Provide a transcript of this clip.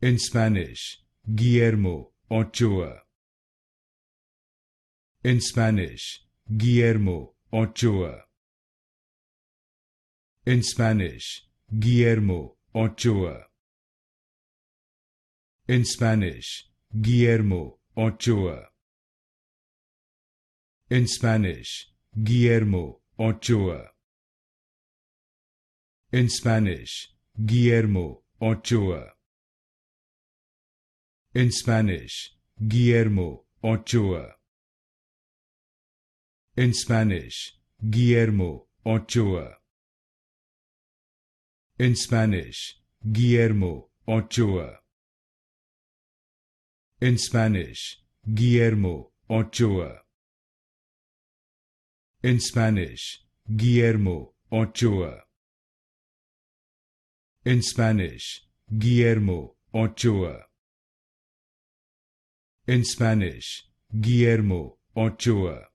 In Spanish, Guillermo Ochoa. In Spanish, Guillermo Ochoa. In Spanish, Guillermo Ochoa. In Spanish, Guillermo Ochoa. In Spanish, Guillermo Ochoa. In Spanish, Guillermo Ochoa. In Spanish, Guillermo Ochoa. In Spanish, Guillermo Ochoa. In Spanish, Guillermo Ochoa. In Spanish, Guillermo Ochoa. In Spanish, Guillermo Ochoa. In Spanish, Guillermo Ochoa. In Spanish, Guillermo Ochoa.